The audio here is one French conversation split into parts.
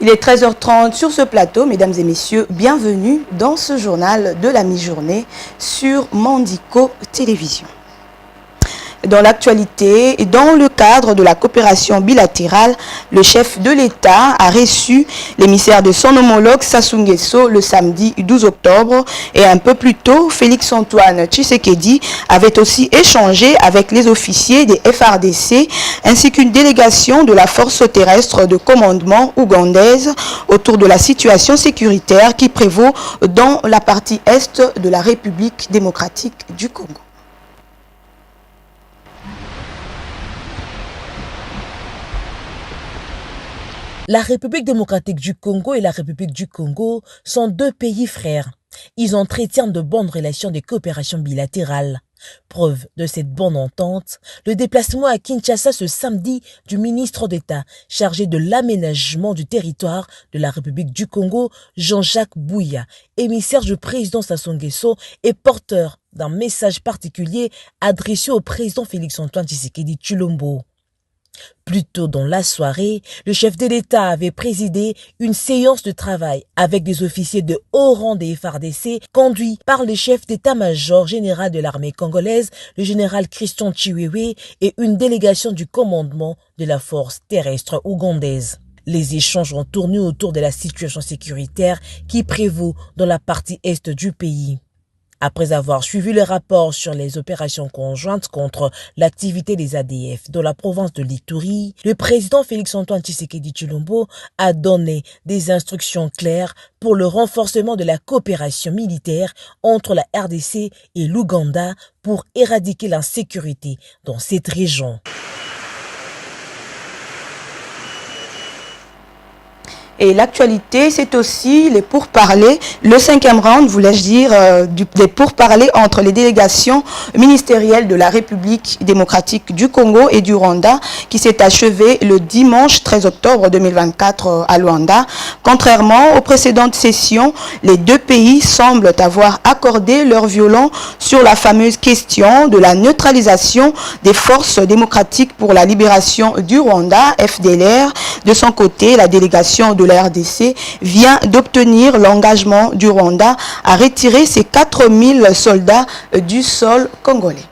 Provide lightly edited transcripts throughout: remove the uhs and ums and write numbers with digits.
Il est 13h30 sur ce plateau, mesdames et messieurs, bienvenue dans ce journal de la mi-journée sur Mandico Télévision. Dans l'actualité, dans le cadre de la coopération bilatérale, le chef de l'État a reçu l'émissaire de son homologue Sassou Nguesso le samedi 12 octobre et un peu plus tôt, Félix-Antoine Tshisekedi avait aussi échangé avec les officiers des FARDC ainsi qu'une délégation de la force terrestre de commandement ougandaise autour de la situation sécuritaire qui prévaut dans la partie est de la République démocratique du Congo. La République démocratique du Congo et la République du Congo sont deux pays frères. Ils entretiennent de bonnes relations de coopération bilatérale. Preuve de cette bonne entente, le déplacement à Kinshasa ce samedi du ministre d'État chargé de l'aménagement du territoire de la République du Congo, Jean-Jacques Bouya, émissaire du président Sassou Nguesso et porteur d'un message particulier adressé au président Félix-Antoine Tshisekedi Tshilombo. Plus tôt dans la soirée, le chef de l'État avait présidé une séance de travail avec des officiers de haut rang des FARDC conduits par le chef d'état-major général de l'armée congolaise, le général Christian Chiwewe, et une délégation du commandement de la force terrestre ougandaise. Les échanges ont tourné autour de la situation sécuritaire qui prévaut dans la partie est du pays. Après avoir suivi le rapport sur les opérations conjointes contre l'activité des ADF dans la province de l'Ituri, le président Félix-Antoine Tshisekedi Tshilombo a donné des instructions claires pour le renforcement de la coopération militaire entre la RDC et l'Ouganda pour éradiquer l'insécurité dans cette région. Et l'actualité, c'est aussi les pourparlers, le 5e round, voulais-je dire, des pourparlers entre les délégations ministérielles de la République démocratique du Congo et du Rwanda qui s'est achevé le dimanche 13 octobre 2024 à Luanda. Contrairement aux précédentes sessions, les deux pays semblent avoir accordé leur violon sur la fameuse question de la neutralisation des forces démocratiques pour la libération du Rwanda, FDLR. De son côté, la délégation de la RDC vient d'obtenir l'engagement du Rwanda à retirer ses 4000 soldats du sol congolais.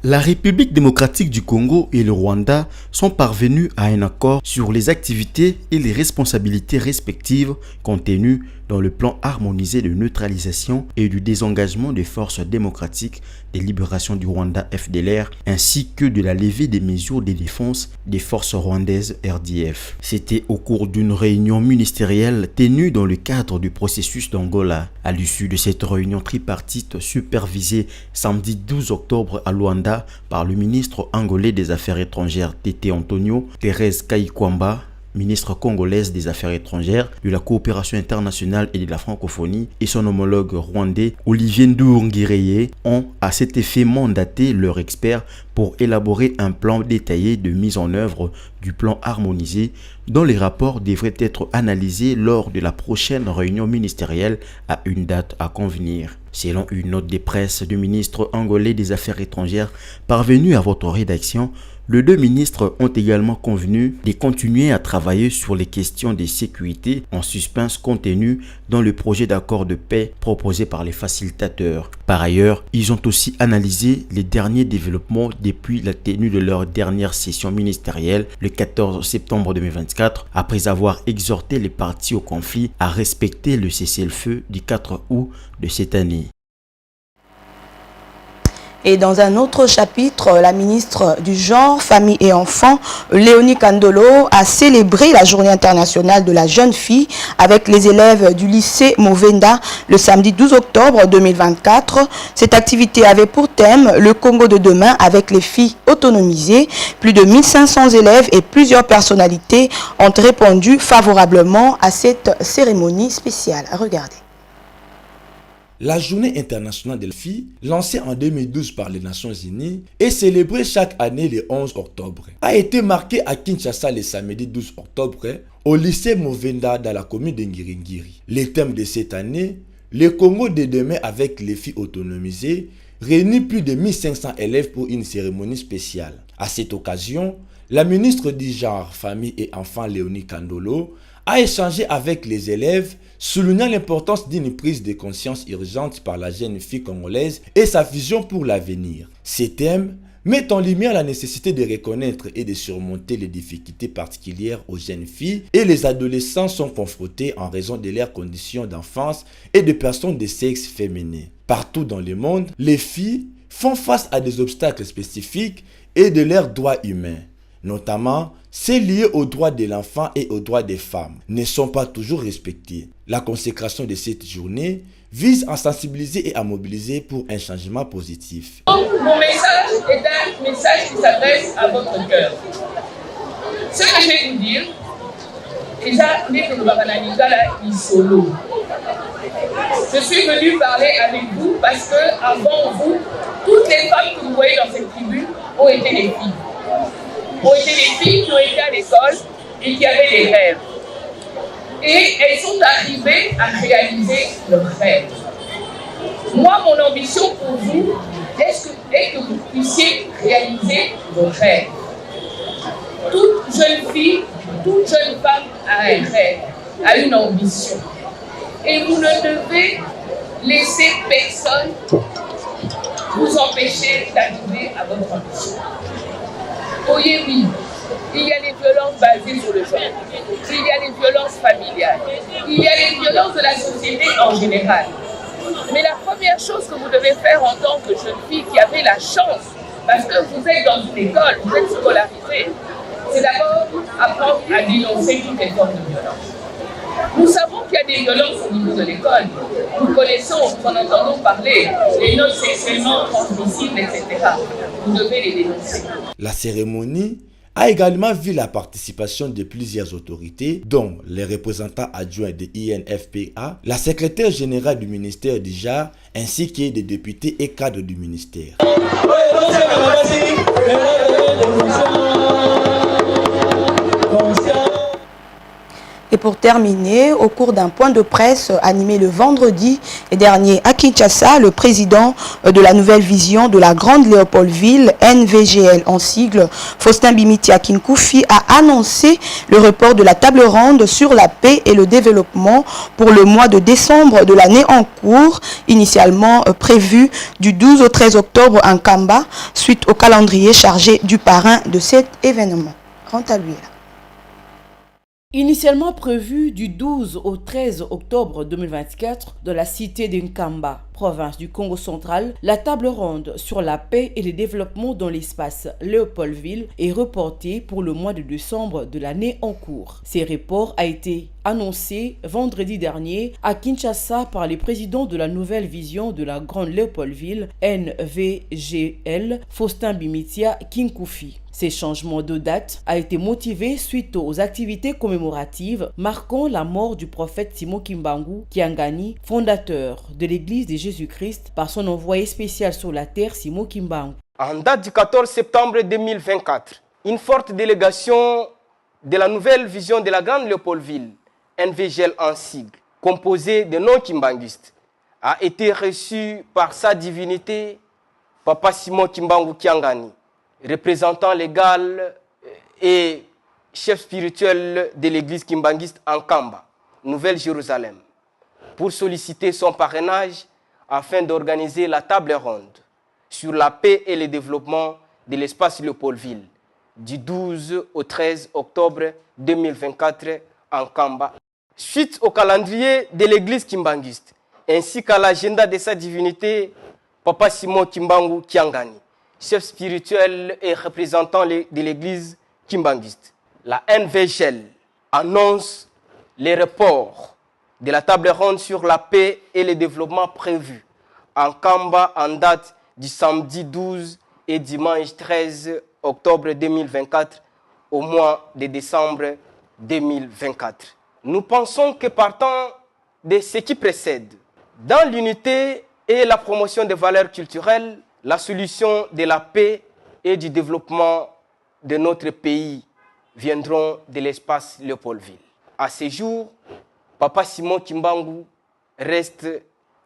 La République démocratique du Congo et le Rwanda sont parvenus à un accord sur les activités et les responsabilités respectives contenues dans le plan harmonisé de neutralisation et du désengagement des forces démocratiques de libération du Rwanda FDLR ainsi que de la levée des mesures de défense des forces rwandaises RDF. C'était au cours d'une réunion ministérielle tenue dans le cadre du processus d'Angola. À l'issue de cette réunion tripartite supervisée samedi 12 octobre à Luanda par le ministre angolais des Affaires étrangères Tété Antonio, Thérèse Kayikwamba, ministre congolaise des Affaires étrangères, de la coopération internationale et de la francophonie, et son homologue rwandais Olivier Nduhungirehe ont à cet effet mandaté leurs experts pour élaborer un plan détaillé de mise en œuvre du plan harmonisé dont les rapports devraient être analysés lors de la prochaine réunion ministérielle à une date à convenir. Selon une note de presse du ministre angolais des Affaires étrangères parvenue à votre rédaction, les deux ministres ont également convenu de continuer à travailler sur les questions de sécurité en suspens contenues dans le projet d'accord de paix proposé par les facilitateurs. Par ailleurs, ils ont aussi analysé les derniers développements depuis la tenue de leur dernière session ministérielle le 14 septembre 2024, après avoir exhorté les parties au conflit à respecter le cessez-le-feu du 4 août de cette année. Et dans un autre chapitre, la ministre du Genre, Famille et Enfants, Léonie Kandolo, a célébré la Journée internationale de la jeune fille avec les élèves du lycée Movenda le samedi 12 octobre 2024. Cette activité avait pour thème le Congo de demain avec les filles autonomisées. Plus de 1500 élèves et plusieurs personnalités ont répondu favorablement à cette cérémonie spéciale. Regardez. La Journée internationale de la fille, lancée en 2012 par les Nations Unies et célébrée chaque année le 11 octobre, a été marquée à Kinshasa le samedi 12 octobre au lycée Movenda dans la commune de Ngiringiri. Le thème de cette année, le Congo de demain avec les filles autonomisées, réunit plus de 1500 élèves pour une cérémonie spéciale. À cette occasion, la ministre du Genre, Famille et Enfants Léonie Kandolo a échangé avec les élèves, soulignant l'importance d'une prise de conscience urgente par la jeune fille congolaise et sa vision pour l'avenir. Ces thèmes mettent en lumière la nécessité de reconnaître et de surmonter les difficultés particulières aux jeunes filles et les adolescents sont confrontés en raison de leurs conditions d'enfance et de personnes de sexe féminin. Partout dans le monde, les filles font face à des obstacles spécifiques et de leurs droits humains, notamment ceux liés aux droits de l'enfant et aux droits des femmes, ne sont pas toujours respectés. La consécration de cette journée vise à sensibiliser et à mobiliser pour un changement positif. Mon message est un message qui s'adresse à votre cœur. Ce que je vais vous dire, déjà, je suis venu parler avec vous parce que avant vous, toutes les femmes que vous voyez dans cette tribune ont été des filles. Ont été des filles qui ont été à l'école et qui avaient des rêves. Et elles sont arrivées à réaliser leurs rêves. Moi, mon ambition pour vous est que vous puissiez réaliser vos rêves. Toute jeune fille, toute jeune femme a un rêve, a une ambition. Et vous ne devez laisser personne vous empêcher d'arriver à votre ambition. Oui, oui, il y a des violences basées sur le genre, il y a des violences familiales, il y a les violences de la société en général. Mais la première chose que vous devez faire en tant que jeune fille qui avez la chance, parce que vous êtes dans une école, vous êtes scolarisé, c'est d'abord apprendre à dénoncer toutes les formes de violence. Nous savons qu'il y a des violences au niveau de l'école. Nous connaissons, nous en entendons parler, les notes sexuellement transmissibles, etc. Vous devez les dénoncer. La cérémonie a également vu la participation de plusieurs autorités, dont les représentants adjoints de l'INFPA, la secrétaire générale du ministère du Genre, ainsi que des députés et cadres du ministère. Et pour terminer, au cours d'un point de presse animé le vendredi dernier à Kinshasa, le président de la nouvelle vision de la Grande Léopoldville, NVGL en sigle, Faustin Bimitia Kinkoufi, a annoncé le report de la table ronde sur la paix et le développement pour le mois de décembre de l'année en cours, initialement prévu du 12 au 13 octobre en Kamba, suite au calendrier chargé du parrain de cet événement. Quant à lui, là. Initialement prévu du 12 au 13 octobre 2024 dans la cité d'Nkamba, province du Congo central, la table ronde sur la paix et le développement dans l'espace Léopoldville est reportée pour le mois de décembre de l'année en cours. Ce report a été annoncé vendredi dernier à Kinshasa par les présidents de la nouvelle vision de la Grande Léopoldville, NVGL, Faustin Bimitia Kinkoufi. Ces changements de date a été motivé suite aux activités commémoratives marquant la mort du prophète Simon Kimbangu Kiangani, fondateur de l'église de Jésus-Christ, par son envoyé spécial sur la terre Simon Kimbangu. En date du 14 septembre 2024, une forte délégation de la nouvelle vision de la Grande Léopoldville, NVGL en sigle, composée de non-kimbanguistes, a été reçue par sa divinité, Papa Simon Kimbangu Kiangani, représentant légal et chef spirituel de l'église kimbanguiste en Kamba, Nouvelle-Jérusalem, pour solliciter son parrainage afin d'organiser la table ronde sur la paix et le développement de l'espace Léopoldville du 12 au 13 octobre 2024 en Kamba. Suite au calendrier de l'église kimbanguiste ainsi qu'à l'agenda de sa divinité, Papa Simon Kimbangu Kiangani, chef spirituel et représentant de l'église kimbanguiste. La NVGL annonce les reports de la table ronde sur la paix et le développement prévu en Kamba en date du samedi 12 et dimanche 13 octobre 2024 au mois de décembre 2024. Nous pensons que partant de ce qui précède, dans l'unité et la promotion des valeurs culturelles, la solution de la paix et du développement de notre pays viendront de l'espace Léopoldville. À ce jour, Papa Simon Kimbangu reste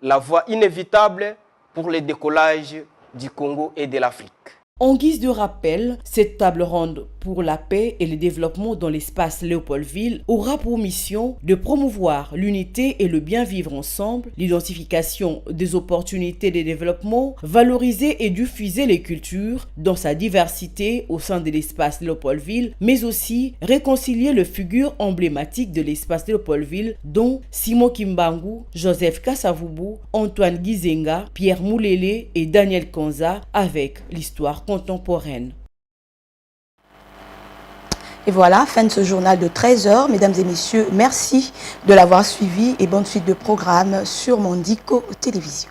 la voie inévitable pour le décollage du Congo et de l'Afrique. En guise de rappel, cette table ronde pour la paix et le développement dans l'espace Léopoldville aura pour mission de promouvoir l'unité et le bien vivre ensemble, l'identification des opportunités de développement, valoriser et diffuser les cultures dans sa diversité au sein de l'espace Léopoldville, mais aussi réconcilier les figures emblématiques de l'espace Léopoldville dont Simon Kimbangu, Joseph Kassavubu, Antoine Gizenga, Pierre Moulele et Daniel Konza avec l'histoire contemporaine. Et voilà, fin de ce journal de 13h. Mesdames et messieurs, merci de l'avoir suivi et bonne suite de programme sur Mondico Télévision.